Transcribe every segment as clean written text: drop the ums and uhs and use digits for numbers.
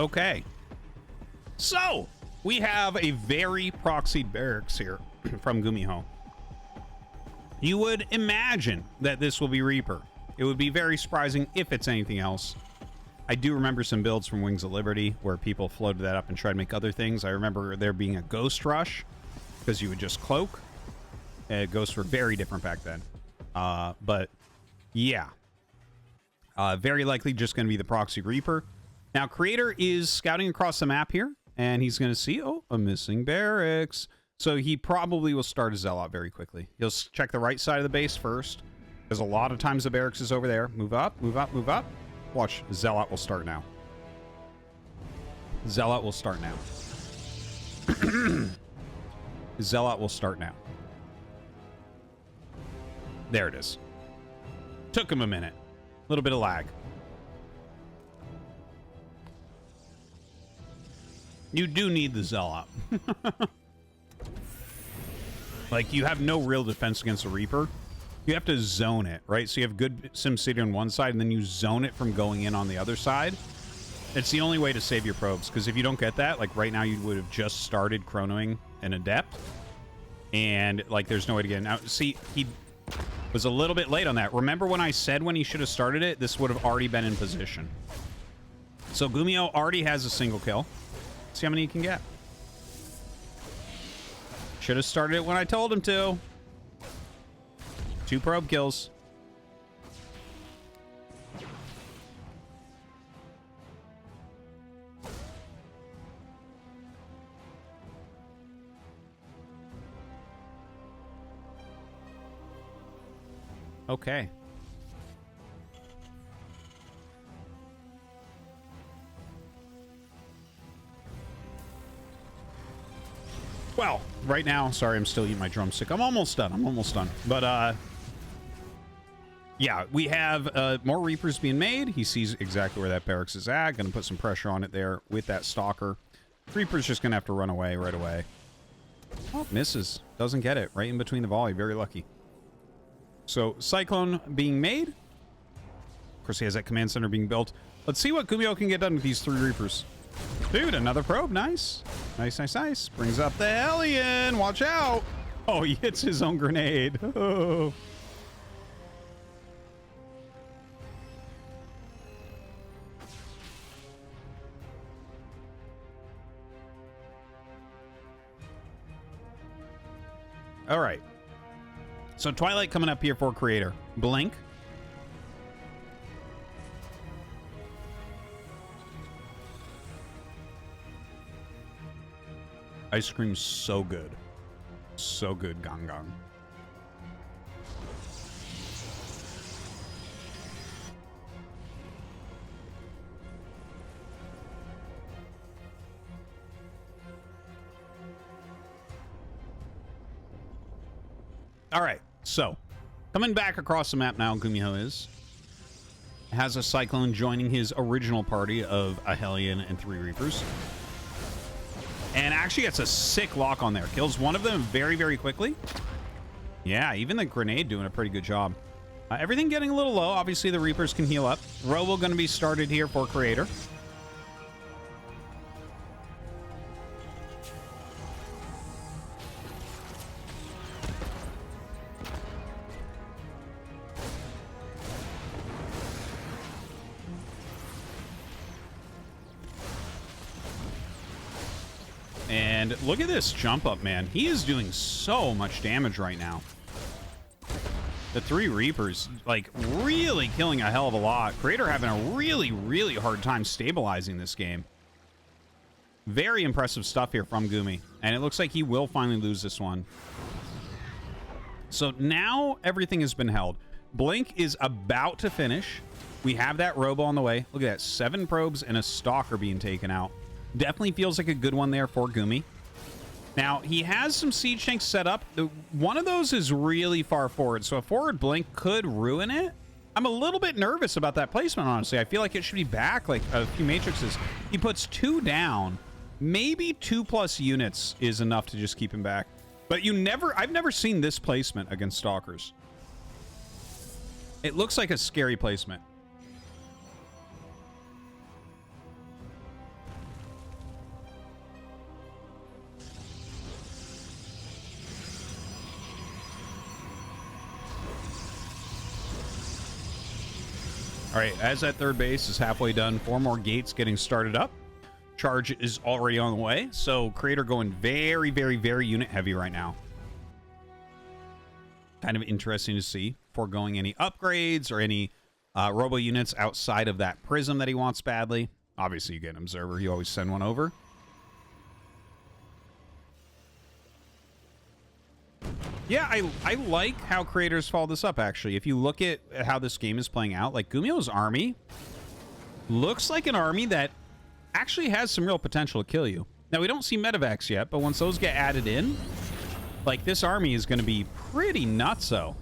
Okay. So, we have a very proxied barracks here from Gumiho. You would imagine that this will be Reaper. It would be very surprising if it's anything else. I do remember some builds from Wings of Liberty where people floated that up and tried to make other things. I remember there being a Ghost Rush because you would just cloak. Ghosts were very different back then. But yeah. Very likely just going to be the proxy Reaper. Now, Creator is scouting across the map here, and he's going to see, oh, a missing barracks. So he probably will start a Zealot very quickly. He'll check the right side of the base first, because a lot of times the barracks is over there. Move up, move up, move up. Watch, Zealot will start now. Zealot will start now. Zealot will start now. There it is. Took him a minute. A little bit of lag. You do need the Zealot. Like, you have no real defense against a Reaper. You have to zone it, right? So you have good SimCity on one side, and then you zone it from going in on the other side. It's the only way to save your probes, because if you don't get that, like right now you would have just started chronoing an Adept, and like there's no way to get in. Now, see, he was a little bit late on that. Remember when I said when he should have started it, this would have already been in position. So Gumiho already has a single kill. See how many he can get. Should have started it when I told him to. 2 probe kills. Okay. Well, right now, sorry, I'm still eating my drumstick. I'm almost done. I'm almost done. But, yeah, we have more Reapers being made. He sees exactly where that barracks is at. Going to put some pressure on it there with that Stalker. Reaper's just going to have to run away right away. Oh, misses. Doesn't get it. Right in between the volley. Very lucky. So, Cyclone being made. Of course, he has that command center being built. Let's see what Gumiho can get done with these 3 Reapers. Dude, another probe. Nice. Nice, nice, nice. Brings up the Hellion. Watch out. Oh, he hits his own grenade. Oh. All right. So Twilight coming up here for Creator. Blink. Ice cream's so good. So good, Gong Gong. All right, so coming back across the map now, Gumiho has a Cyclone joining his original party of a Hellion and 3 Reapers. And actually gets a sick lock on there. Kills one of them very, very quickly. Yeah, even the grenade doing a pretty good job. Everything getting a little low. Obviously, the Reapers can heal up. Robo going to be started here for Creator. And look at this jump up, man. He is doing so much damage right now. The 3 Reapers, like, really killing a hell of a lot. Creator having a really, really hard time stabilizing this game. Very impressive stuff here from Gumi. And it looks like he will finally lose this one. So now everything has been held. Blink is about to finish. We have that Robo on the way. Look at that. 7 probes and a Stalker being taken out. Definitely feels like a good one there for Gumi. Now, he has some siege tanks set up. One of those is really far forward, so a forward blink could ruin it. I'm a little bit nervous about that placement, honestly. I feel like it should be back like a few matrices. He puts 2 down. Maybe 2+ units is enough to just keep him back. But I've never seen this placement against Stalkers. It looks like a scary placement. All right, as that third base is halfway done, 4 more gates getting started up. Charge is already on the way, so Creator going very, very, very unit heavy right now. Kind of interesting to see, foregoing any upgrades or any robo units outside of that prism that he wants badly. Obviously, you get an observer. You always send one over. Yeah, I like how creators follow this up, actually. If you look at how this game is playing out, like Gumiho's army looks like an army that actually has some real potential to kill you. Now, we don't see medevacs yet, but once those get added in, like, this army is going to be pretty nutso.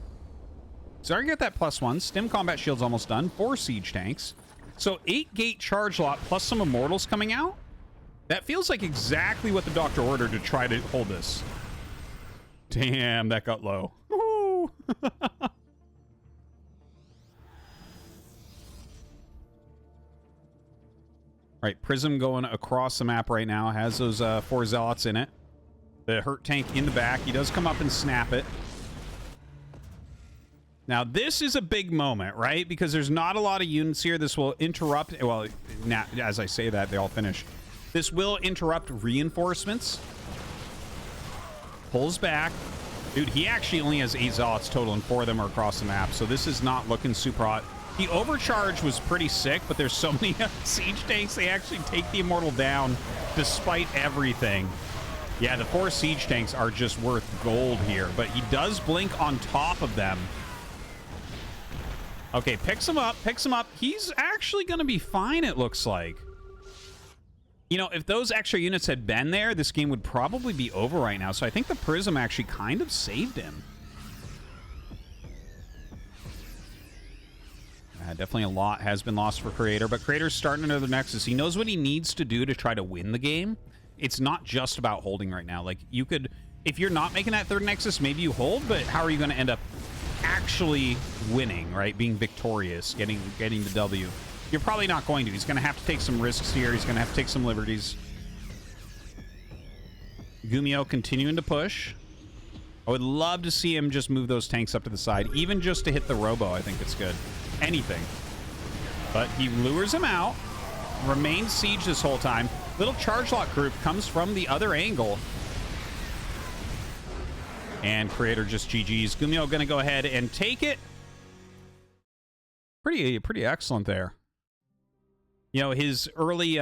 So I get that +1. Stim combat shield's almost done. 4 siege tanks. So 8 gate charge lot plus some immortals coming out. That feels like exactly what the Doctor ordered to try to hold this. Damn, that got low. Woo! Right, Prism going across the map right now. Has those 4 zealots in it. The hurt tank in the back. He does come up and snap it. Now, this is a big moment, right? Because there's not a lot of units here. This will interrupt... Well, now, as I say that, they all finish. This will interrupt reinforcements. Pulls back. Dude, he actually only has 8 zealots total, and 4 of them are across the map, so this is not looking super hot. The overcharge was pretty sick, but there's so many siege tanks, they actually take the immortal down despite everything. Yeah, the 4 siege tanks are just worth gold here, but he does blink on top of them. Okay, picks him up, picks him up. He's actually going to be fine, it looks like. You know, if those extra units had been there, this game would probably be over right now. So I think the Prism actually kind of saved him. Definitely a lot has been lost for Creator, but Creator's starting another Nexus. He knows what he needs to do to try to win the game. It's not just about holding right now. Like, you could, if you're not making that third Nexus, maybe you hold, but how are you going to end up actually winning, right? Being victorious, getting the W. You're probably not going to. He's going to have to take some risks here. He's going to have to take some liberties. Gumiho continuing to push. I would love to see him just move those tanks up to the side, even just to hit the robo. I think it's good. Anything. But he lures him out. Remains siege this whole time. Little charge lock group comes from the other angle. And Creator just GG's. Gumiho going to go ahead and take it. Pretty excellent there. You know, his early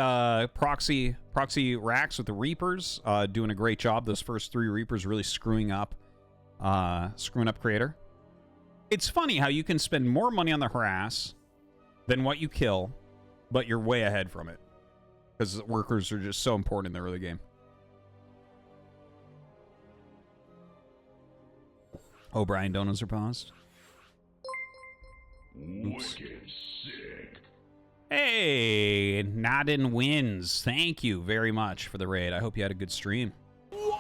proxy racks with the Reapers, doing a great job. Those first 3 Reapers really screwing up Creator. It's funny how you can spend more money on the harass than what you kill, but you're way ahead from it. Because workers are just so important in the early game. Oh, Brian, donuts are paused. Oops. Wicked sick. Hey, Nadin wins. Thank you very much for the raid. I hope you had a good stream. What?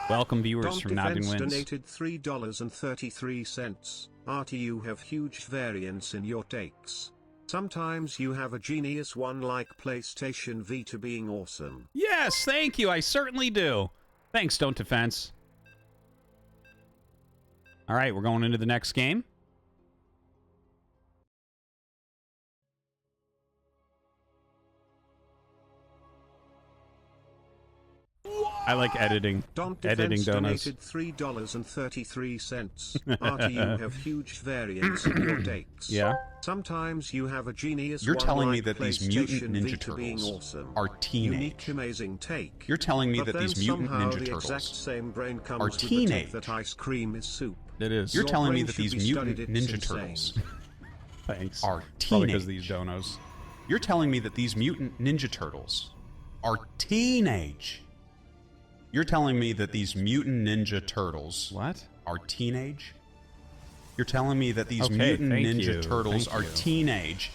Welcome, viewers from Nadin wins. Donated $3.33. Artie, you have huge variance in your takes. Sometimes you have a genius one like PlayStation Vita being awesome. Yes, thank you. I certainly do. Thanks, Don't Defense. All right, we're going into the next game. I like editing. Editing donuts. Donated $3.33. Artie, you have huge variance in your takes. Yeah. Sometimes you have a genius. You're telling me like that these mutant Ninja Turtles awesome. are teenage. Unique, amazing take. You're telling me but that then these mutant Ninja the Turtles exact same brain comes are with the teenage. take that ice cream is soup. It is. You're Your telling me brain that should these be mutant studied, Ninja it's Turtles Thanks. are Probably teenage. because these donos. You're telling me that these mutant Ninja Turtles are teenage. You're telling me that these mutant Ninja Turtles What? are teenage? You're telling me that these Okay, mutant thank Ninja you, Turtles thank are you. teenage.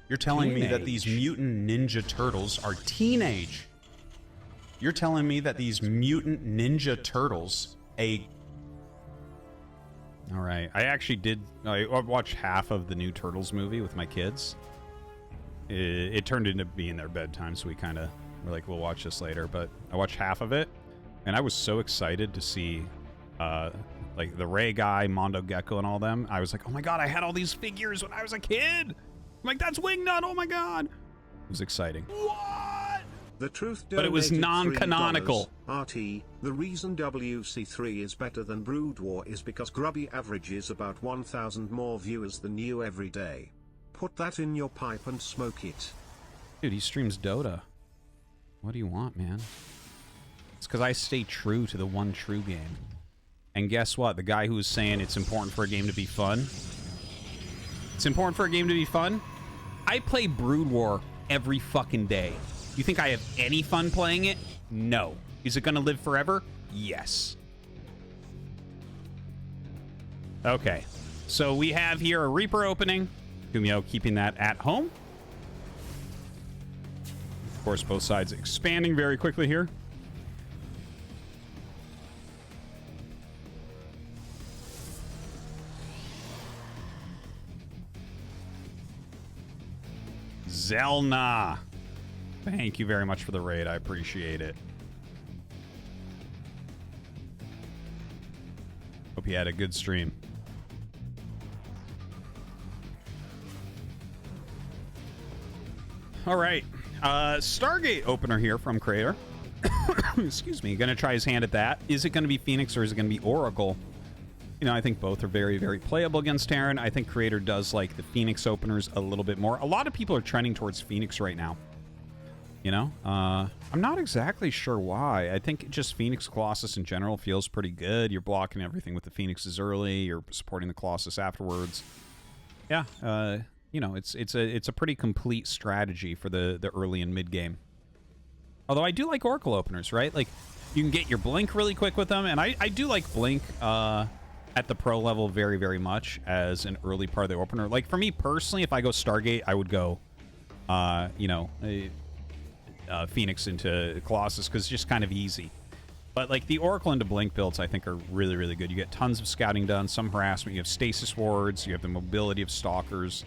You're telling me that these Teenage. mutant Ninja Turtles are teenage. You're telling me that these mutant Ninja Turtles, All right. I actually did. I watched half of the new Turtles movie with my kids. It turned into being their bedtime, so we kind of were like, we'll watch this later. But I watched half of it, and I was so excited to see, like, the Ray guy, Mondo Gecko, and all them. I was like, oh my god, I had all these figures when I was a kid! like, that's Wingnut. Oh my god. It was exciting. What? The Truth But it was donated non-canonical. $3. RT, the reason WC3 is better than Brood War is because Grubby averages about 1,000 more viewers than you every day. Put that in your pipe and smoke it. Dude, he streams Dota. What do you want, man? It's because I stay true to the one true game. And guess what? The guy who was saying it's important for a game to be fun. It's important for a game to be fun. I play Brood War every fucking day. You think I have any fun playing it? No. Is it going to live forever? Yes. Okay. So we have here a Reaper opening. Gumiho keeping that at home. Of course, both sides expanding very quickly here. Zelna. Thank you very much for the raid. I appreciate it. Hope you had a good stream. All right. Stargate opener here from Creator. Excuse me. Going to try his hand at that. Is it going to be Phoenix or is it going to be Oracle? You know, I think both are very, very playable against Terran. I think Creator does like the Phoenix openers a little bit more. A lot of people are trending towards Phoenix right now. You know, I'm not exactly sure why. I think just Phoenix Colossus in general feels pretty good. You're blocking everything with the Phoenixes early. You're supporting the Colossus afterwards. Yeah, you know, it's a pretty complete strategy for the early and mid game. Although I do like Oracle openers, right? Like, you can get your Blink really quick with them, and I do like Blink at the pro level very, very much as an early part of the opener. Like, for me personally, if I go Stargate, I would go, you know, Phoenix into Colossus because it's just kind of easy. But like the Oracle into Blink builds I think are really, really good. You get tons of scouting done, some harassment, you have stasis wards, you have the mobility of stalkers.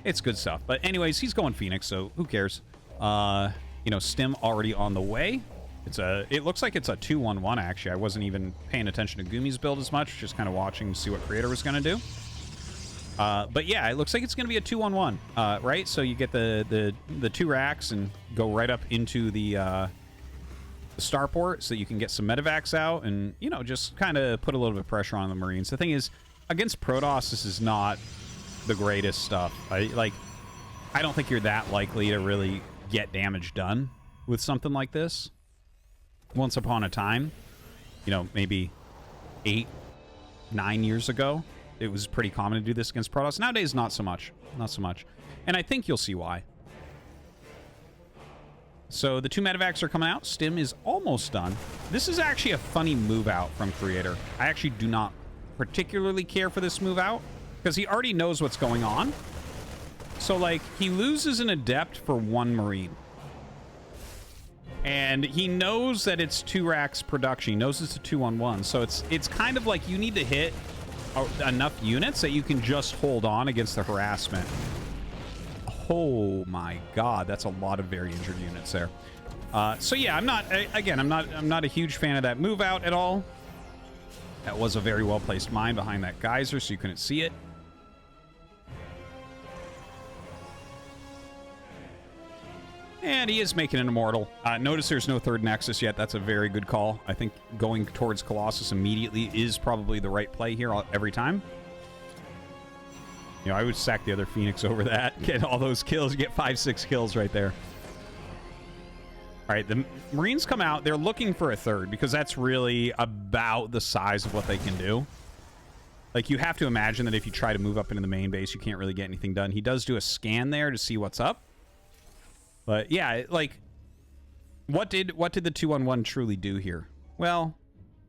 It's good stuff. But anyways, he's going Phoenix, so who cares? You know, Stim already on the way. It looks like it's a 2-1-1 actually. I wasn't even paying attention to Gumi's build as much, just kind of watching to see what Creator was going to do. But yeah, it looks like it's going to be a 2-1-1, right? So you get the 2 racks and go right up into the starport so that you can get some medevacs out and, you know, just kind of put a little bit of pressure on the Marines. The thing is, against Protoss, this is not the greatest stuff. I don't think you're that likely to really get damage done with something like this. Once upon a time, you know, maybe 8-9 years ago, it was pretty common to do this against Protoss. Nowadays, not so much. Not so much. And I think you'll see why. So the 2 medevacs are coming out. Stim is almost done. This is actually a funny move out from Creator. I actually do not particularly care for this move out because he already knows what's going on. So, like, he loses an Adept for 1 Marine. And he knows that it's 2 racks production. He knows it's a 2-1-1. So it's kind of like you need to hit enough units that you can just hold on against the harassment. Oh my god, that's a lot of very injured units there. So yeah, I'm not a huge fan of that move out at all. That was a very well placed mine behind that geyser, so you couldn't see it. And he is making an immortal. Notice there's no 3rd Nexus yet. That's a very good call. I think going towards Colossus immediately is probably the right play here every time. You know, I would sack the other Phoenix over that. Get all those kills. You get 5-6 kills right there. All right, the Marines come out. They're looking for a 3rd because that's really about the size of what they can do. Like, you have to imagine that if you try to move up into the main base, you can't really get anything done. He does do a scan there to see what's up. But yeah, like, what did the 2-1-1 truly do here? Well,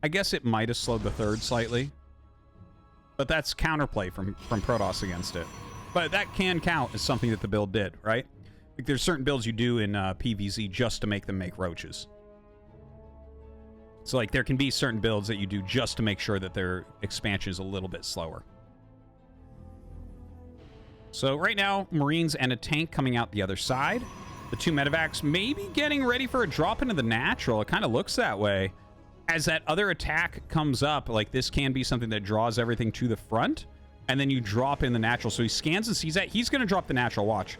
I guess it might have slowed the 3rd slightly. But that's counterplay from Protoss against it. But that can count as something that the build did, right? Like, there's certain builds you do in PvZ just to make them make roaches. So, like, there can be certain builds that you do just to make sure that their expansion is a little bit slower. So right now, Marines and a tank coming out the other side. The 2 medevacs maybe getting ready for a drop into the natural. It kind of looks that way. As that other attack comes up, like, this can be something that draws everything to the front. and then you drop in the natural. So he scans and sees that. He's going to drop the natural. Watch.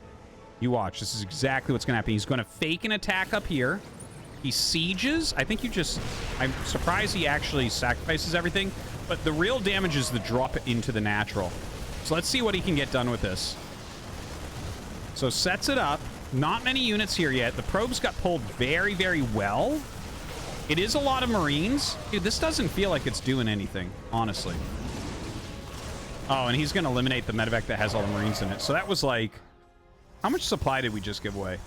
You watch. This is exactly what's going to happen. He's going to fake an attack up here. He sieges. I think you just... I'm surprised he actually sacrifices everything. But the real damage is the drop into the natural. So let's see what he can get done with this. So sets it up. Not many units here yet. The probes got pulled very, very well. It is a lot of Marines. Dude, this doesn't feel like it's doing anything, honestly. Oh, and he's going to eliminate the medevac that has all the Marines in it. So that was like... How much supply did we just give away?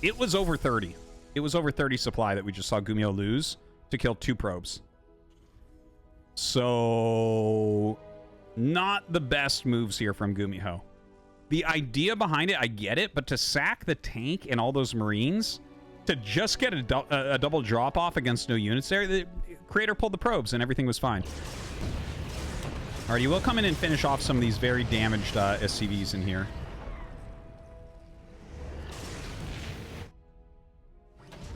It was over 30. It was over 30 supply that we just saw Gumiho lose to kill 2 probes. So... Not the best moves here from Gumiho. The idea behind it, I get it, but to sack the tank and all those Marines, to just get a double drop-off against no units there, the creator pulled the probes and everything was fine. Alright, he will come in and finish off some of these very damaged SCVs in here.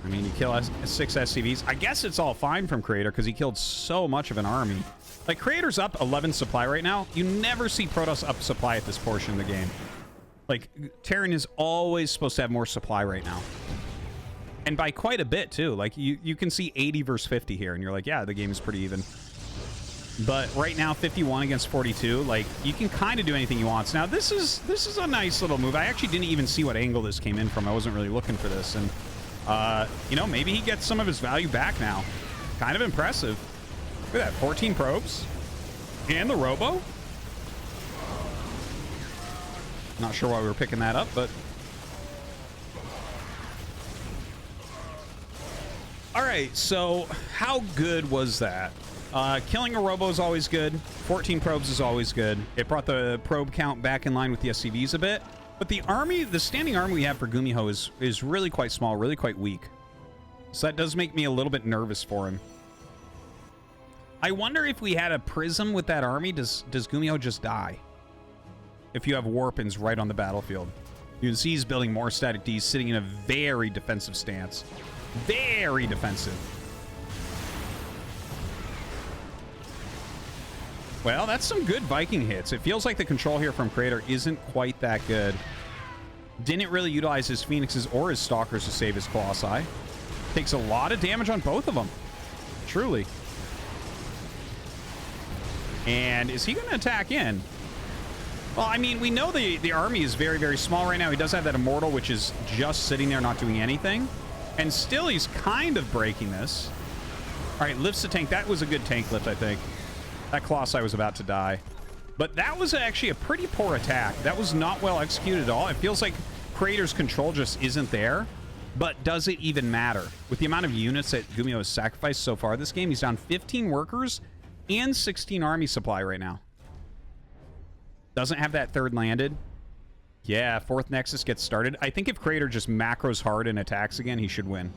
I mean, you kill 6 SCVs. I guess it's all fine from Creator because he killed so much of an army. Like, Creator's up 11 supply right now. You never see Protoss up supply at this portion of the game. Like, Terran is always supposed to have more supply right now. And by quite a bit, too. Like, you can see 80 versus 50 here, and you're like, yeah, the game is pretty even. But right now, 51 against 42, like, you can kind of do anything you want. Now, this is a nice little move. I actually didn't even see what angle this came in from. I wasn't really looking for this, and... you know, maybe he gets some of his value back now. Kind of impressive. Look at that, 14 probes. And the Robo. Not sure why we were picking that up, but... Alright, so how good was that? Killing a Robo is always good. 14 probes is always good. It brought the probe count back in line with the SCVs a bit. But the army, the standing army we have for Gumiho is really quite small, really quite weak. So that does make me a little bit nervous for him. I wonder if we had a prism with that army, does Gumiho just die? If you have Warpins right on the battlefield. You can see he's building more static Ds, sitting in a very defensive stance. Very defensive. Well, that's some good Viking hits. It feels like the control here from Creator isn't quite that good. Didn't really utilize his Phoenixes or his Stalkers to save his Colossi. Takes a lot of damage on both of them. Truly. And is he going to attack in? Well, I mean, we know the army is very, very small right now. He does have that Immortal, which is just sitting there not doing anything. And still, he's kind of breaking this. All right, lifts the tank. That was a good tank lift, I think. That Colossi was about to die. But that was actually a pretty poor attack. That was not well executed at all. It feels like Creator's control just isn't there. But does it even matter? With the amount of units that Gumiho has sacrificed so far this game, he's down 15 workers and 16 army supply right now. Doesn't have that third landed. Yeah, 4th Nexus gets started. I think if Creator just macros hard and attacks again, he should win.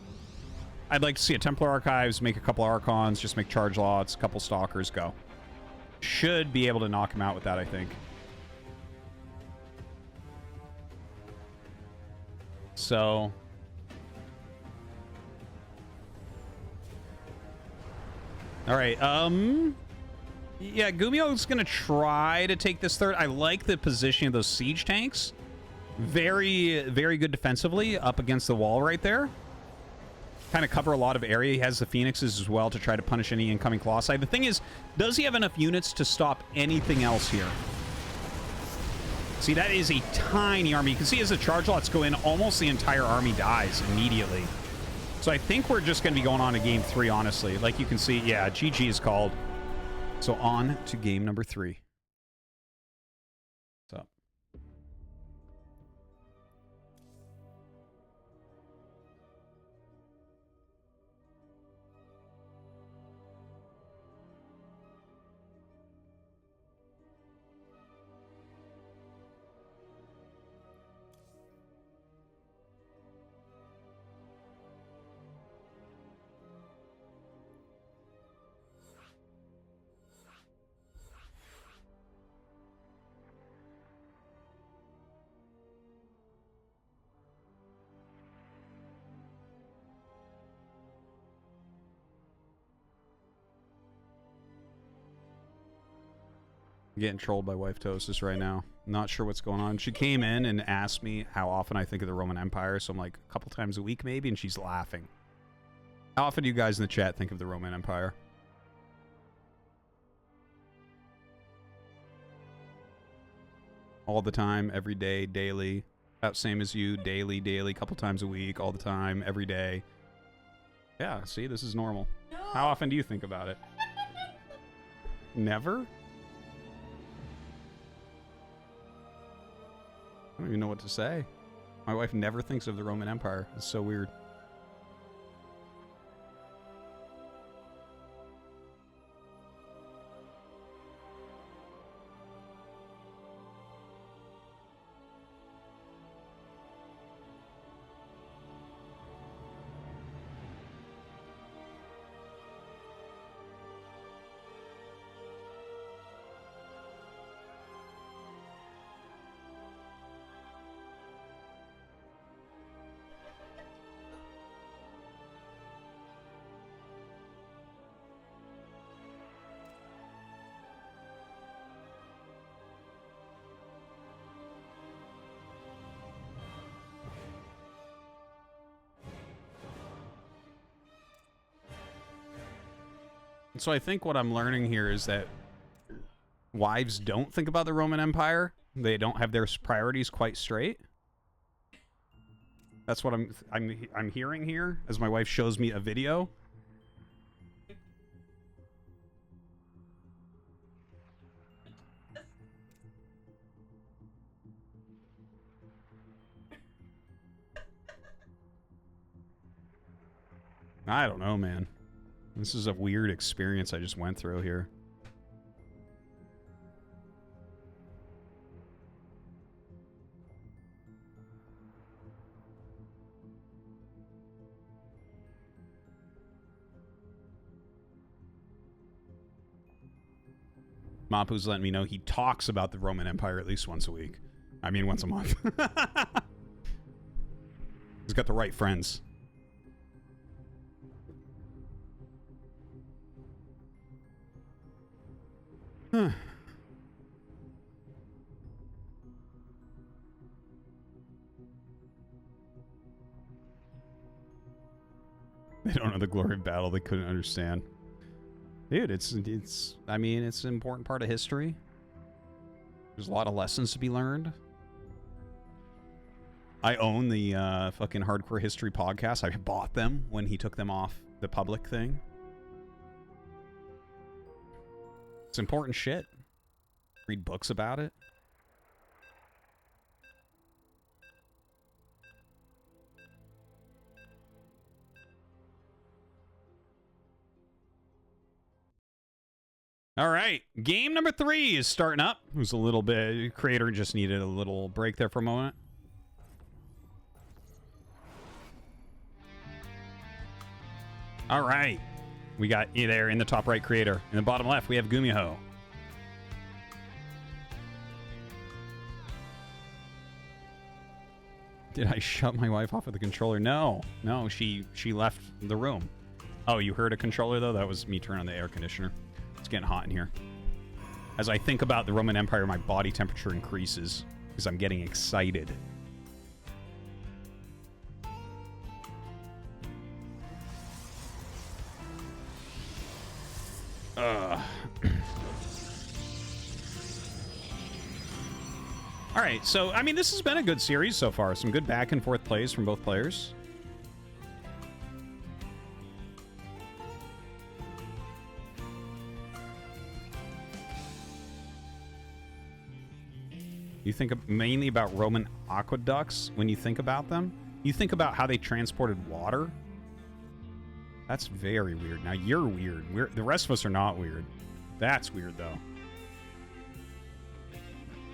I'd like to see a Templar Archives, make a couple Archons, just make charge lots, a couple Stalkers, go. Should be able to knock him out with that, I think. So... Alright, yeah, Gumiho's gonna try to take this third. I like the positioning of those siege tanks. Very, very good defensively up against the wall right there. Kind of cover a lot of area. He has the Phoenixes as well to try to punish any incoming Colossi. The thing is, does he have enough units to stop anything else here? See, that is a tiny army. You can see as the charge lots go in, almost the entire army dies immediately. So I think we're just going to be going on to game 3, honestly. Like you can see, yeah, GG is called. So on to game number 3. What's up? Getting trolled by wife Tosis right now. Not sure what's going on. She came in and asked me how often I think of the Roman Empire. So I'm like, a couple times a week maybe, and she's laughing. How often do you guys in the chat think of the Roman Empire? All the time, every day, daily. About same as you, daily, couple times a week, all the time, every day. Yeah, see, this is normal. No. How often do you think about it? Never? I don't even know what to say. My wife never thinks of the Roman Empire. It's so weird. So I think what I'm learning here is that wives don't think about the Roman Empire. They don't have their priorities quite straight. That's what I'm hearing here as my wife shows me a video. I don't know, man. This is a weird experience I just went through here. Mapu's letting me know he talks about the Roman Empire at least once a week. I mean, once a month. He's got the right friends. Huh. They don't know the glory of battle. They couldn't understand. Dude, I mean, it's an important part of history. There's a lot of lessons to be learned. I own the fucking Hardcore History podcast. I bought them when he took them off the public thing. It's important shit. Read books about it. All right, game number 3 is starting up. It was a little bit, creator just needed a little break there for a moment. All right. We got you there in the top right, creator. In the bottom left, we have Gumiho. Did I shut my wife off of the controller? No. No, she left the room. Oh, you heard a controller, though? That was me turning on the air conditioner. It's getting hot in here. As I think about the Roman Empire, my body temperature increases because I'm getting excited. All right, so, I mean, this has been a good series so far. Some good back and forth plays from both players. You think mainly about Roman aqueducts when you think about them? You think about how they transported water? That's very weird. Now, you're weird. The rest of us are not weird. That's weird, though.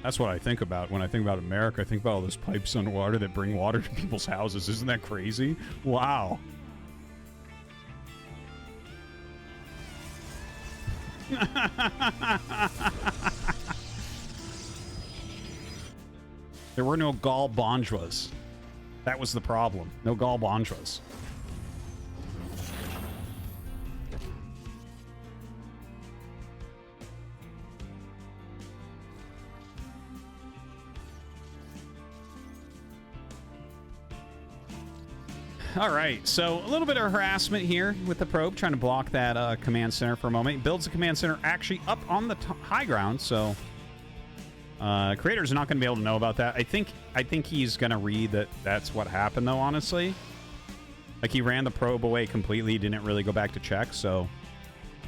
That's what I think about when I think about America. I think about all those pipes underwater that bring water to people's houses. Isn't that crazy? Wow. There were no Gaul Bonjois. That was the problem. No Gaul Bonjois. All right, so a little bit of harassment here with the probe, trying to block that command center for a moment. He builds the command center actually up on the high ground, so creators are not going to be able to know about that. I think he's going to read that that's what happened, though, honestly. Like, he ran the probe away completely, didn't really go back to check, so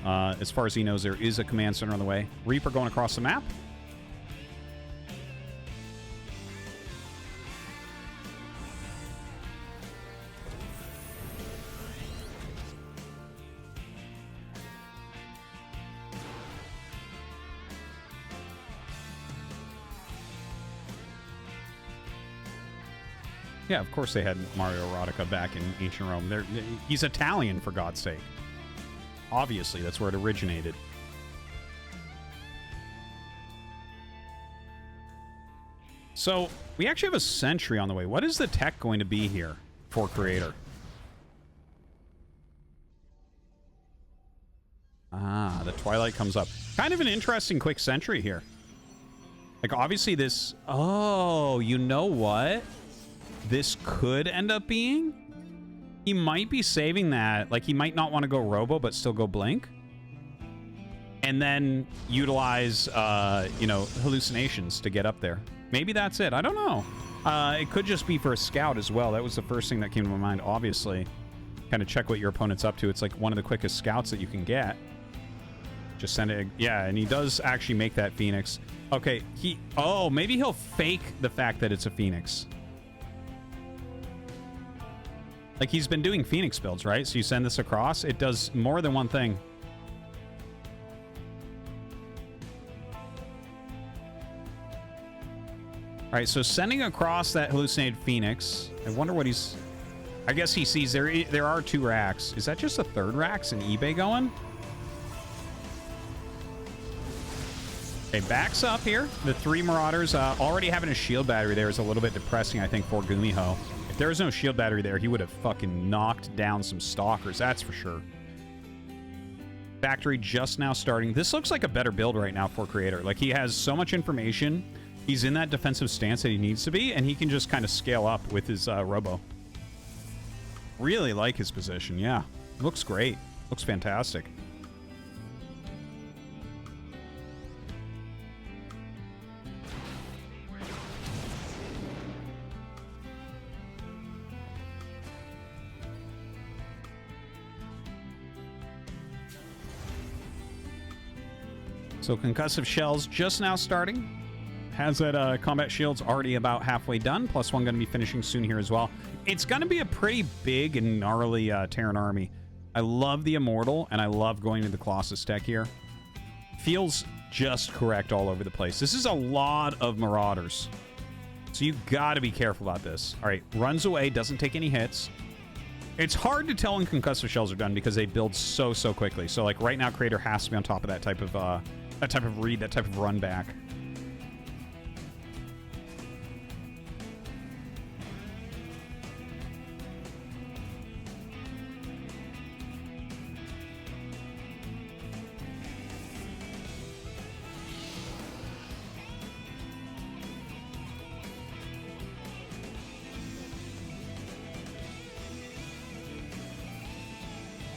as far as he knows, there is a command center on the way. Reaper going across the map. Yeah, of course they had Mario Erotica back in ancient Rome. He's Italian, for God's sake. Obviously, that's where it originated. So, we actually have a sentry on the way. What is the tech going to be here for Creator? Ah, the Twilight comes up. Kind of an interesting quick sentry here. Like, obviously this... Oh, you know what this could end up being? He might be saving that. Like, he might not want to go Robo, but still go Blink. And then utilize, you know, hallucinations to get up there. Maybe that's it. I don't know. It could just be for a scout as well. That was the first thing that came to my mind, obviously. Kind of check what your opponent's up to. It's like one of the quickest scouts that you can get. Just send it. Yeah, and he does actually make that Phoenix. Okay, oh, maybe he'll fake the fact that it's a Phoenix. Like, he's been doing Phoenix builds, right? So you send this across, it does more than one thing. All right, so sending across that hallucinated Phoenix. I wonder what he's... I guess he sees there are 2 racks. Is that just a 3rd rack's in eBay going? Okay, backs up here. The 3 Marauders already having a shield battery there is a little bit depressing, I think, for Gumiho. If there was no shield battery there, he would have fucking knocked down some stalkers, that's for sure. Factory just now starting. This looks like a better build right now for Creator. Like, he has so much information. He's in that defensive stance that he needs to be, and he can just kind of scale up with his Robo. Really like his position, yeah. Looks great. Looks fantastic. So concussive shells just now starting. Has that combat shields already about halfway done. +1 going to be finishing soon here as well. It's going to be a pretty big and gnarly Terran army. I love the Immortal, and I love going to the Colossus tech here. Feels just correct all over the place. This is a lot of Marauders. So you got to be careful about this. All right, runs away, doesn't take any hits. It's hard to tell when concussive shells are done because they build so quickly. So like right now, Creator has to be on top of that type of read, that type of run back.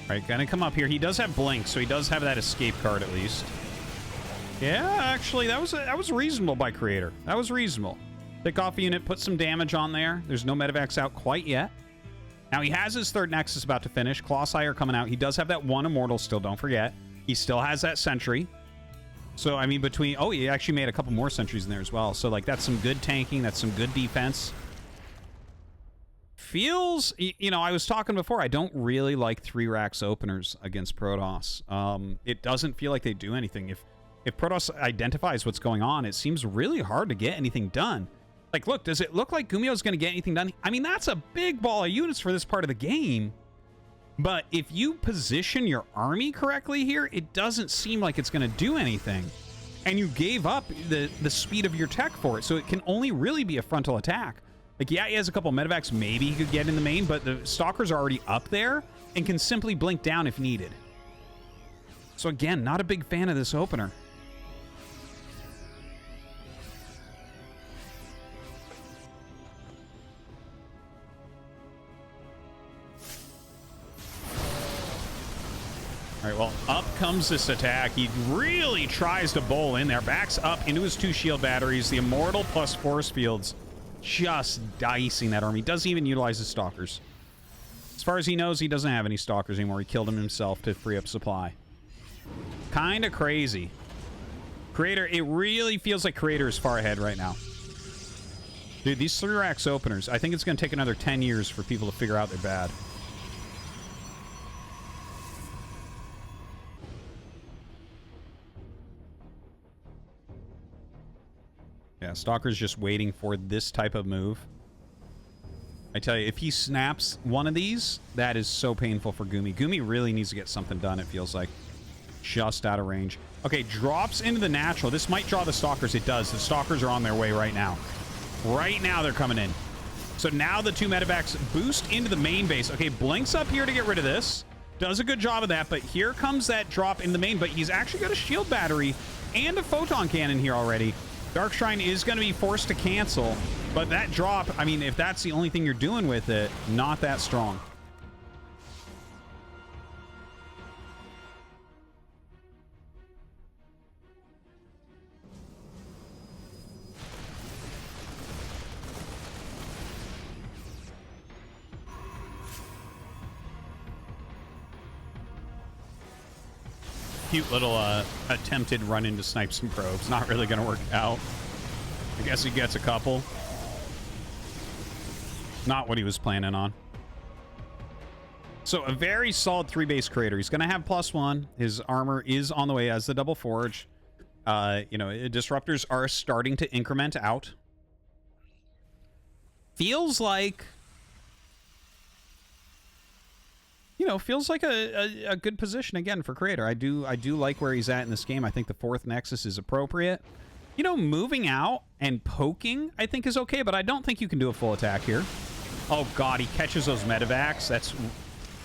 All right, gonna come up here. He does have Blink, so he does have that escape card at least. Yeah, actually, that was reasonable by Creator. That was reasonable. Pick off a unit, put some damage on there. There's no Medivacs out quite yet. Now, he has his 3rd Nexus about to finish. Colossi are coming out. He does have that 1 Immortal still, don't forget. He still has that Sentry. So, I mean, between... Oh, he actually made a couple more Sentries in there as well. So, like, that's some good tanking. That's some good defense. Feels... You know, I was talking before. I don't really like 3 racks openers against Protoss. It doesn't feel like they do anything. If Protoss identifies what's going on, it seems really hard to get anything done. Like, look, does it look like Gumiho's going to get anything done? I mean, that's a big ball of units for this part of the game. But if you position your army correctly here, it doesn't seem like it's going to do anything. And you gave up the speed of your tech for it, so it can only really be a frontal attack. Like, yeah, he has a couple Medivacs maybe he could get in the main, but the Stalkers are already up there and can simply blink down if needed. So again, not a big fan of this opener. All right, well, up comes this attack. He really tries to bowl in there. Backs up into his 2 shield batteries. The Immortal plus force fields just dicing that army. Doesn't even utilize his stalkers. As far as he knows, he doesn't have any stalkers anymore. He killed them himself to free up supply. Kind of crazy. Creator, it really feels like Creator is far ahead right now. Dude, these 3-racks openers, I think it's going to take another 10 years for people to figure out they're bad. Yeah, Stalker's just waiting for this type of move. I tell you, if he snaps one of these, that is so painful for Gumi. Gumi really needs to get something done, it feels like. Just out of range. Okay, drops into the natural. This might draw the Stalkers. It does. The Stalkers are on their way right now. Right now, they're coming in. So now the 2 medevacs boost into the main base. Okay, Blink's up here to get rid of this. Does a good job of that, but here comes that drop in the main. But he's actually got a shield battery and a photon cannon here already. Dark Shrine is going to be forced to cancel, but that drop, I mean, if that's the only thing you're doing with it, not that strong. Cute little attempted run into snipe some probes. Not really going to work out. I guess he gets a couple. Not what he was planning on. So a very solid 3-base creator. He's going to have +1. His armor is on the way as the double forge. You know, disruptors are starting to increment out. Feels like... You know, feels like a good position again for Creator. I do like where he's at in this game. I think the 4th Nexus is appropriate. You know, moving out and poking, I think, is okay, but I don't think you can do a full attack here. Oh, God, he catches those medevacs.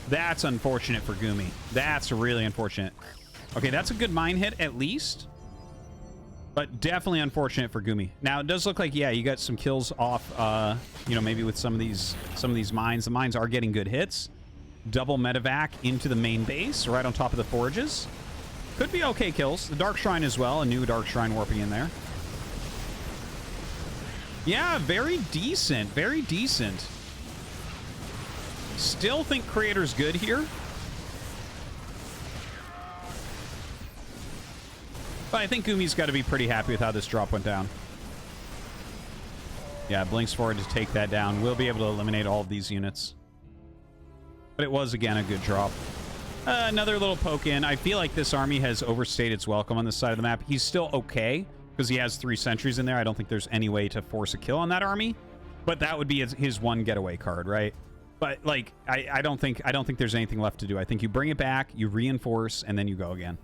That's unfortunate for Gumi. That's really unfortunate. Okay, that's a good mine hit, at least. But definitely unfortunate for Gumi. Now, it does look like, yeah, you got some kills off, you know, maybe with some of these mines. The mines are getting good hits. Double medevac into the main base, right on top of the forges. Could be okay kills. The Dark Shrine as well. A new Dark Shrine warping in there. Yeah, very decent. Very decent. Still think Creator's good here. But I think Gumi's got to be pretty happy with how this drop went down. Yeah, blinks forward to take that down. We'll be able to eliminate all of these units. But it was, again, a good drop. Another little poke in. I feel like this army has overstayed its welcome on this side of the map. He's still okay, because he has 3 sentries in there. I don't think there's any way to force a kill on that army. But that would be his one getaway card, right? But, like, I don't think there's anything left to do. I think you bring it back, you reinforce, and then you go again.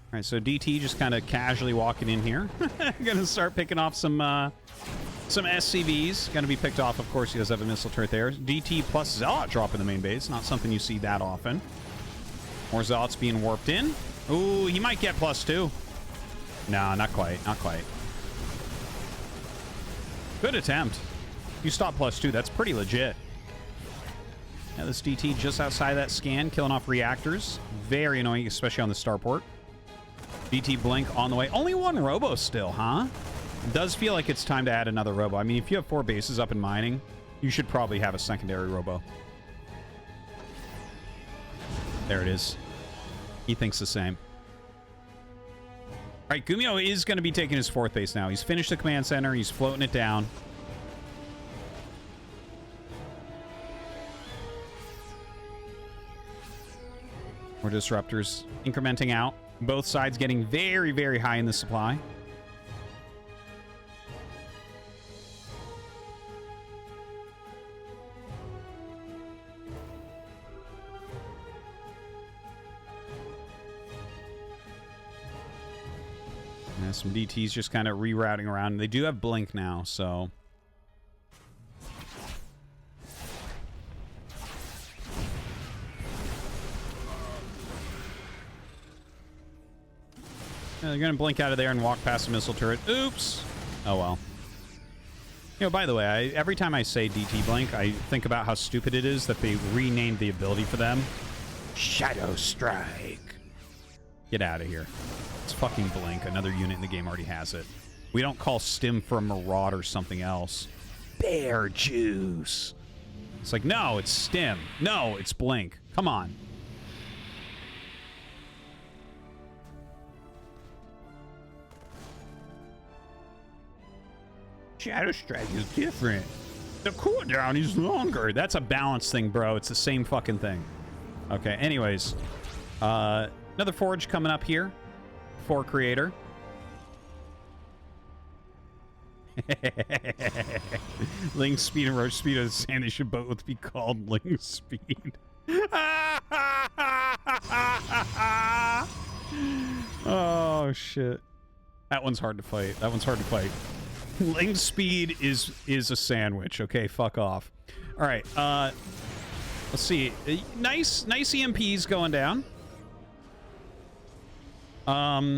All right, so DT just kind of casually walking in here. Gonna start picking off some SCVs. Gonna be picked off, of course. He does have a missile turret there. DT plus Zealot drop in the main base. Not something you see that often. More Zealots being warped in. Ooh, he might get +2. No, not quite. Not quite. Good attempt. You stop +2. That's pretty legit. Yeah, this DT just outside that scan, killing off reactors. Very annoying, especially on the starport. DT Blink on the way. Only 1 robo still, huh? It does feel like it's time to add another robo. I mean, if you have 4 bases up in mining, you should probably have a secondary robo. There it is. He thinks the same. All right, Gumiho is going to be taking his 4th base now. He's finished the command center. He's floating it down. More disruptors incrementing out. Both sides getting very, very high in the supply. some DTs just kind of rerouting around. They do have Blink now, so... Yeah, they're going to blink out of there and walk past the missile turret. Oops! Oh, well. You know, by the way, every time I say DT Blink, I think about how stupid it is that they renamed the ability for them. Shadow Strike. Get out of here. It's fucking Blink. Another unit in the game already has it. We don't call Stim for a Marauder or something else. Bear Juice. It's like, no, it's Stim. No, it's Blink. Come on. Shadow Strike is different. The cooldown is longer. That's a balance thing, bro. It's the same fucking thing. Okay, anyways. Another forge coming up here for creator. Ling Speed and Roach Speed of the Sand. They should both be called Ling Speed. Oh, shit. That one's hard to fight. That one's hard to fight. Ling Speed is a sandwich. Okay, fuck off. All right. Let's see. Nice EMPs going down. I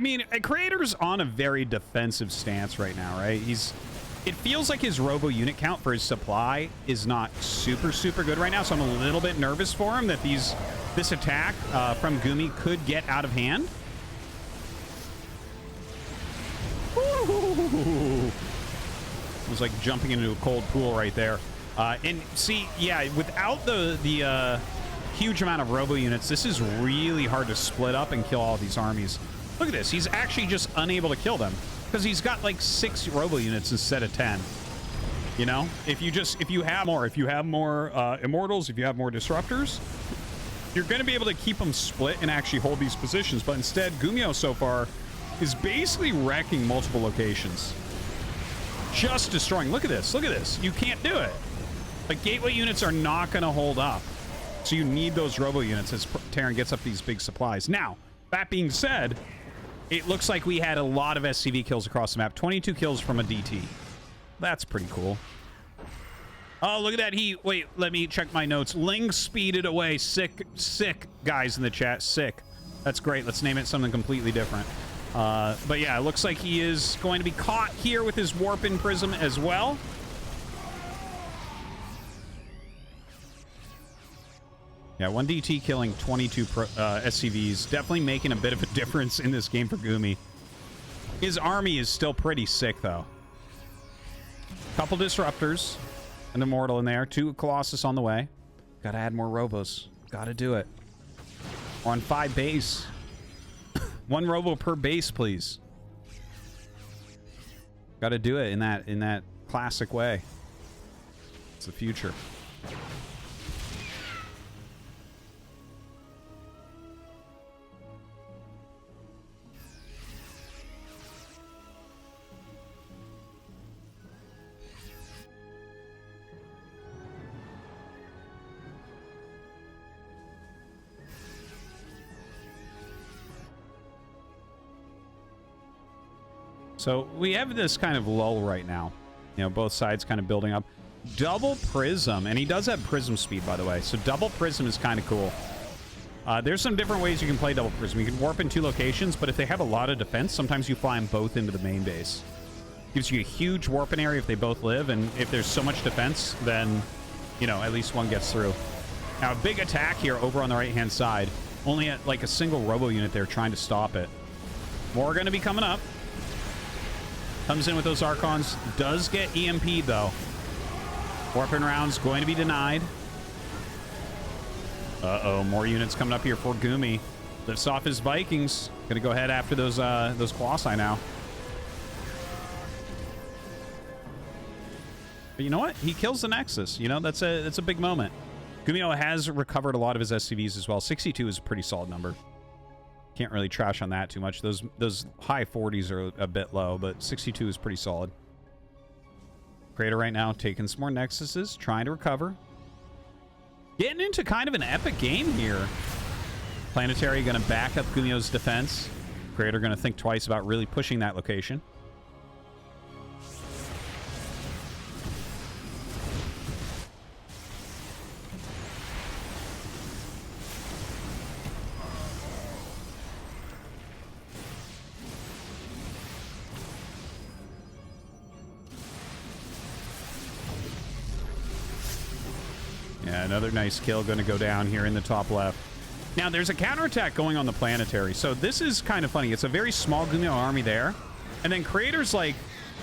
mean, Creator's on a very defensive stance right now, right? It feels like his robo unit count for his supply is not super good right now, so I'm a little bit nervous for him that this attack from Gumi could get out of hand. Ooh. It was like jumping into a cold pool right there. And see, yeah, without the huge amount of robo units, this is really hard to split up and kill all these armies. Look at this. He's actually just unable to kill them because he's got like 6 robo units instead of 10. You know, if you have more immortals, if you have more disruptors, you're going to be able to keep them split and actually hold these positions. But instead, Gumiho so far is basically wrecking multiple locations. Just destroying. Look at this. Look at this. You can't do it. Like, gateway units are not going to hold up. So you need those robo units as Terran gets up these big supplies. Now, that being said, it looks like we had a lot of SCV kills across the map. 22 kills from a DT. That's pretty cool. Oh, look at that. Wait, let me check my notes. Ling speeded away. Sick guys in the chat. Sick. That's great. Let's name it something completely different. But yeah, it looks like he is going to be caught here with his Warp-in Prism as well. Yeah, 1 DT killing 22 SCVs. Definitely making a bit of a difference in this game for Gumi. His army is still pretty sick, though. Couple Disruptors. An Immortal in there. 2 Colossus on the way. Gotta add more Robos. Gotta do it. We're on 5 base. 1 robo per base, please. Got to do it in that classic way. It's the future. So we have this kind of lull right now. You know, both sides kind of building up. Double Prism, and he does have Prism speed, by the way. So double Prism is kind of cool. There's some different ways you can play double Prism. You can warp in 2 locations, but if they have a lot of defense, sometimes you fly them both into the main base. Gives you a huge warping area if they both live, and if there's so much defense, then, you know, at least one gets through. Now, a big attack here over on the right-hand side. Only at, like, a single robo unit there trying to stop it. More going to be coming up. Comes in with those Archons. Does get EMP'd, though. Warping rounds going to be denied. Uh-oh, more units coming up here for Gumi. Lifts off his Vikings. Gonna go ahead after those Colossi now. But you know what? He kills the Nexus. You know, that's a big moment. Gumiho has recovered a lot of his SCVs as well. 62 is a pretty solid number. Can't really trash on that too much. Those high 40s are a bit low, but 62 is pretty solid. Creator right now taking some more Nexuses, trying to recover. Getting into kind of an epic game here. Planetary going to back up Gumiho's defense. Creator going to think twice about really pushing that location. Yeah, another nice kill going to go down here in the top left. Now, there's a counterattack going on the planetary, so this is kind of funny. It's a very small Gumiho army there, and then Creator's like,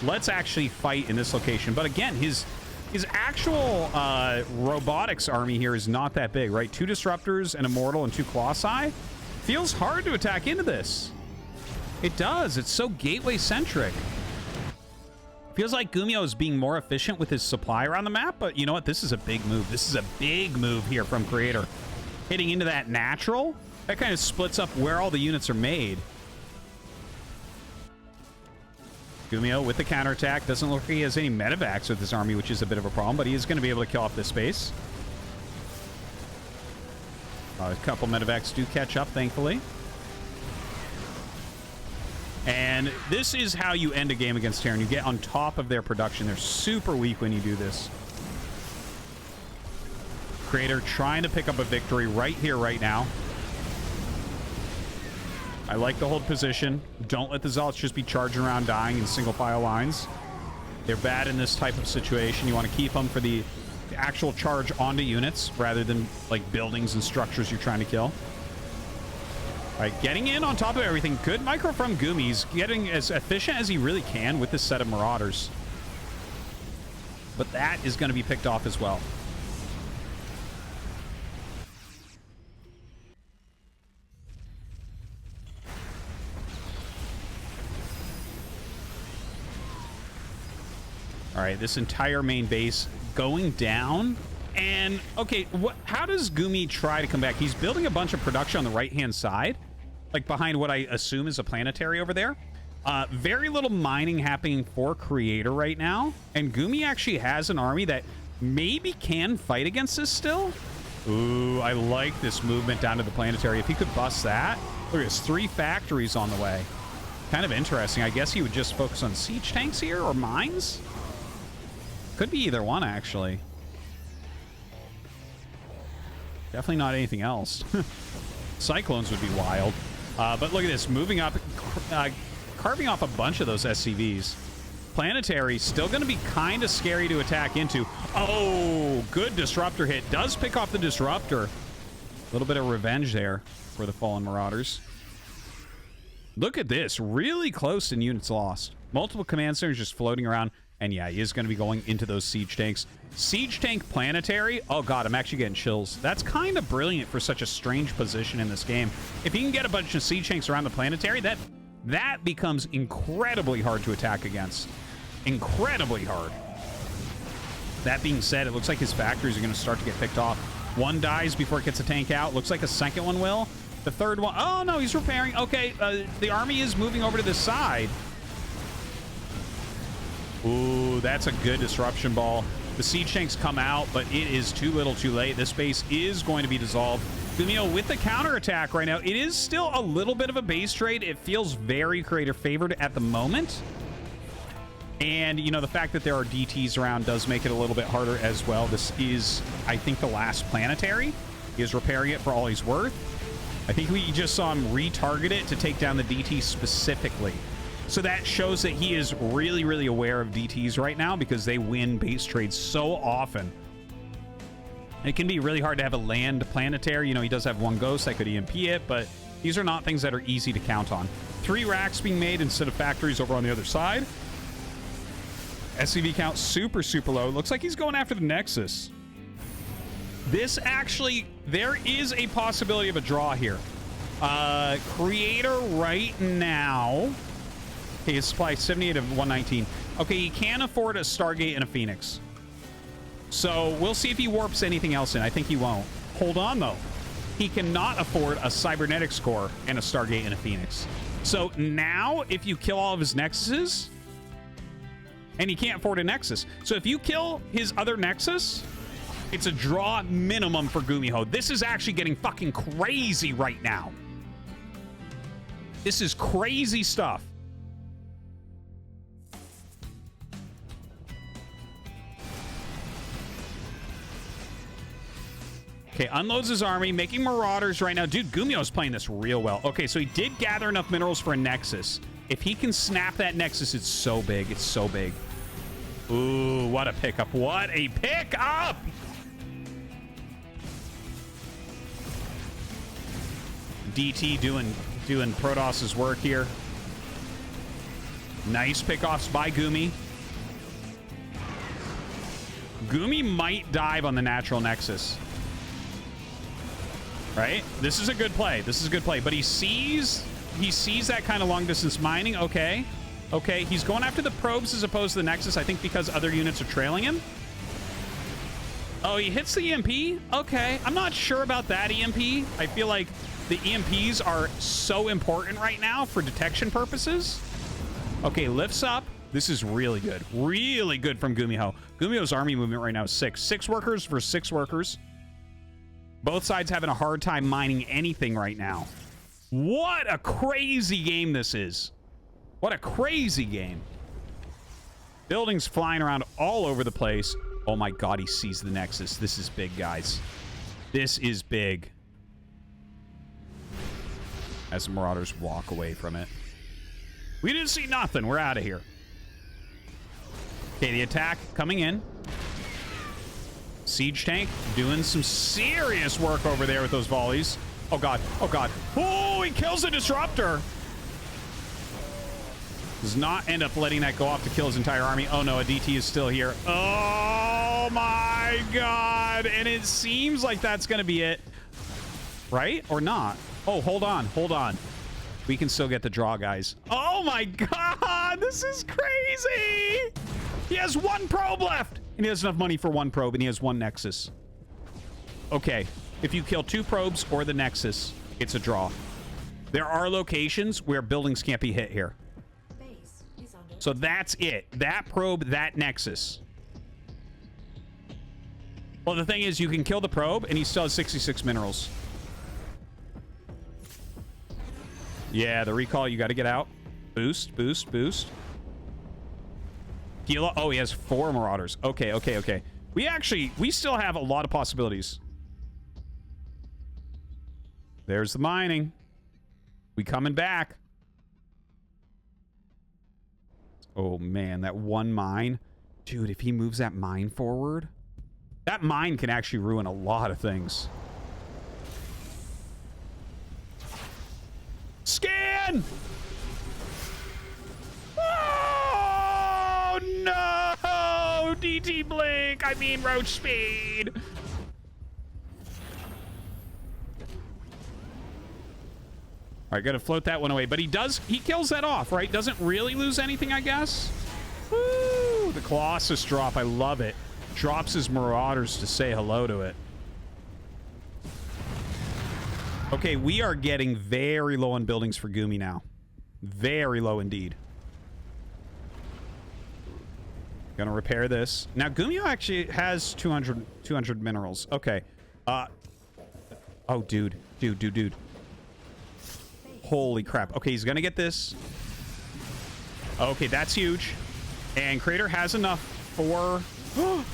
let's actually fight in this location. But again, his actual robotics army here is not that big, right? 2 Disruptors, an Immortal, and 2 Colossi. Feels hard to attack into this. It does. It's so gateway-centric. Feels like Gumiho is being more efficient with his supply around the map, but you know what? This is a big move. This is a big move here from Creator. Hitting into that natural, that kind of splits up where all the units are made. Gumiho with the counterattack. Doesn't look like he has any medevacs with his army, which is a bit of a problem, but he is going to be able to kill off this space. A couple medevacs do catch up, thankfully. And this is how you end a game against Terran. You get on top of their production. They're super weak when you do this. Creator trying to pick up a victory right here, right now. I like the hold position. Don't let the Zealots just be charging around dying in single file lines. They're bad in this type of situation. You want to keep them for the actual charge onto units rather than like buildings and structures you're trying to kill. All right, getting in on top of everything. Good micro from Gumi. He's getting as efficient as he really can with this set of Marauders. But that is going to be picked off as well. All right, this entire main base going down. And, okay, how does Gumi try to come back? He's building a bunch of production on the right-hand side, like behind what I assume is a planetary over there. Very little mining happening for Creator right now. And Gumi actually has an army that maybe can fight against this still. Ooh, I like this movement down to the planetary. If he could bust that. Look, there's 3 factories on the way. Kind of interesting. I guess he would just focus on siege tanks here or mines. Could be either one, actually. Definitely not anything else. Cyclones would be wild. But look at this. Moving up, carving off a bunch of those SCVs. Planetary still going to be kind of scary to attack into. Oh, good disruptor hit. Does pick off the disruptor. A little bit of revenge there for the fallen Marauders. Look at this. Really close in units lost. Multiple command centers just floating around. And yeah, he is going to be going into those siege tanks. Siege tank planetary. Oh god, I'm actually getting chills. That's kind of brilliant for such a strange position in this game. If you can get a bunch of siege tanks around the planetary, that becomes incredibly hard to attack against. Incredibly hard. That being said, it looks like his factories are going to start to get picked off. One dies before it gets a tank out. Looks like a second one will. The third one. Oh no, he's repairing. Okay, the army is moving over to the side. Ooh, that's a good disruption ball. The siege tanks come out, but it is too little too late. This base is going to be dissolved. Gumiho with the counterattack right now. It is still a little bit of a base trade. It feels very Creator favored at the moment. And, you know, the fact that there are DTs around does make it a little bit harder as well. This is, I think, the last planetary. He is repairing it for all he's worth. I think we just saw him retarget it to take down the DT specifically. So that shows that he is really, really aware of DTs right now because they win base trades so often. It can be really hard to have a land planetary. You know, he does have 1 ghost that could EMP it, but these are not things that are easy to count on. 3 racks being made instead of factories over on the other side. SCV count super, super low. Looks like he's going after the Nexus. This actually, there is a possibility of a draw here. Creator right now... Okay, his supply 78 of 119. Okay, he can afford a Stargate and a Phoenix. So we'll see if he warps anything else in. I think he won't. Hold on, though. He cannot afford a Cybernetics Core and a Stargate and a Phoenix. So now, if you kill all of his Nexuses, and he can't afford a Nexus. So if you kill his other Nexus, it's a draw minimum for Gumiho. This is actually getting fucking crazy right now. This is crazy stuff. Okay, unloads his army, making marauders right now. Dude, Gumiho's playing this real well. Okay, so he did gather enough minerals for a nexus. If he can snap that nexus, it's so big. It's so big. Ooh, what a pickup. What a pickup! DT doing Protos's work here. Nice pickoffs by Gumi. Gumi might dive on the natural nexus. Right? This is a good play. This is a good play. But he sees that kind of long distance mining. Okay. Okay. He's going after the probes as opposed to the nexus. I think because other units are trailing him. Oh, he hits the EMP? Okay. I'm not sure about that EMP. I feel like the EMPs are so important right now for detection purposes. Okay, lifts up. This is really good. Really good from Gumiho. Gumiho's army movement right now is 6. 6 workers versus 6 workers. Both sides having a hard time mining anything right now. What a crazy game this is. What a crazy game. Buildings flying around all over the place. Oh my god, he sees the nexus. This is big, guys. This is big. As the Marauders walk away from it. We didn't see nothing. We're out of here. Okay, the attack coming in. Siege tank doing some serious work over there with those volleys. Oh god. Oh god. Oh, he kills the disruptor. Does not end up letting that go off to kill his entire army. Oh no, a DT is still here. Oh my god. And it seems like that's going to be it. Right? Or not? Oh, hold on. Hold on. We can still get the draw, guys. Oh my god. This is crazy. He has 1 probe left. And he has enough money for 1 probe, and he has 1 nexus. Okay. If you kill 2 probes or the nexus, it's a draw. There are locations where buildings can't be hit here. So that's it. That probe, that nexus. Well, the thing is, you can kill the probe, and he still has 66 minerals. Yeah, the recall, you got to get out. Boost, boost, boost. Heal. Oh, he has 4 marauders. Okay, okay, okay. We still have a lot of possibilities. There's the mining. We coming back. Oh, man, that 1 mine. Dude, if he moves that mine forward, that mine can actually ruin a lot of things. Scan! Oh, no! DT blink. I mean, roach speed. All right, gotta float that one away. But he kills that off, right? Doesn't really lose anything, I guess. Woo! The Colossus drop, I love it. Drops his Marauders to say hello to it. Okay, we are getting very low on buildings for Gumi now. Very low indeed. Gonna repair this. Now, Gumiho actually has 200 minerals. Okay. Oh, dude. Dude. Holy crap. Okay, he's gonna get this. Okay, that's huge. And Crater has enough for... Oh!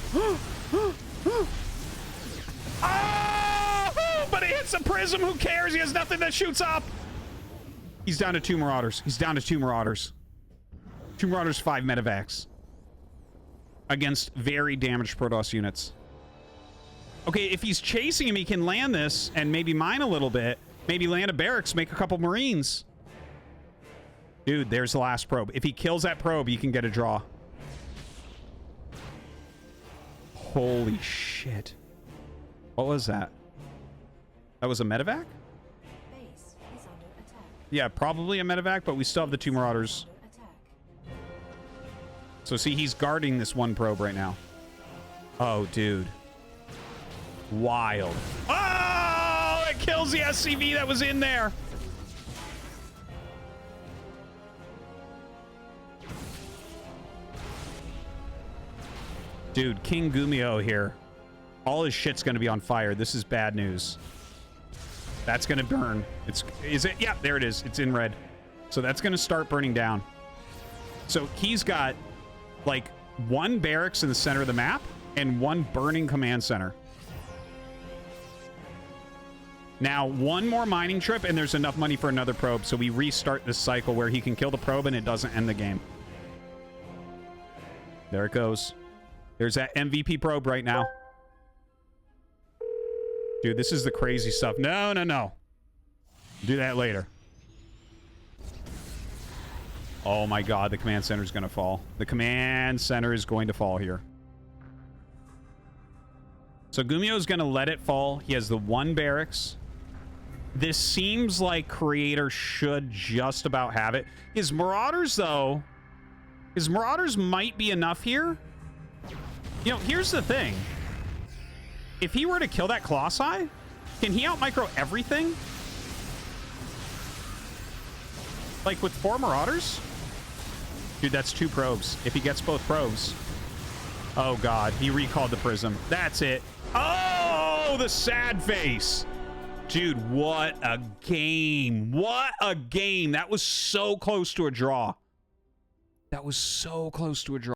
But he hits the prism. Who cares? He has nothing that shoots up. He's down to 2 Marauders. He's down to 2 Marauders. 2 Marauders, 5 medevacs. Against very damaged Protoss units. Okay, if he's chasing him, he can land this and maybe mine a little bit. Maybe land a barracks, make a couple Marines. Dude, there's the last probe. If he kills that probe, you can get a draw. Holy shit. What was that? That was a medevac? Base is under attack. Yeah, probably a medevac, but we still have the 2 Marauders. So see, he's guarding this 1 probe right now. Oh, dude. Wild. Oh, it kills the SCV that was in there. Dude, King Gumiho here. All his shit's gonna be on fire. This is bad news. That's gonna burn. Is it? Yeah, there it is. It's in red. So that's going to start burning down. So he's got like 1 barracks in the center of the map and 1 burning command center. Now, 1 more mining trip and there's enough money for another probe. So we restart this cycle where he can kill the probe and it doesn't end the game. There it goes. There's that MVP probe right now. Dude, this is the crazy stuff. No, no, no. Do that later. Oh my god, the command center is going to fall. The command center is going to fall here. So Gumiho is going to let it fall. He has the 1 barracks. This seems like Creator should just about have it. His Marauders, though... His Marauders might be enough here. You know, here's the thing. If he were to kill that Colossi, can he out-micro everything? Like with 4 Marauders? Dude, that's 2 probes. If he gets both probes. Oh, God. He recalled the Prism. That's it. Oh, the sad face. Dude, what a game. What a game. That was so close to a draw. That was so close to a draw.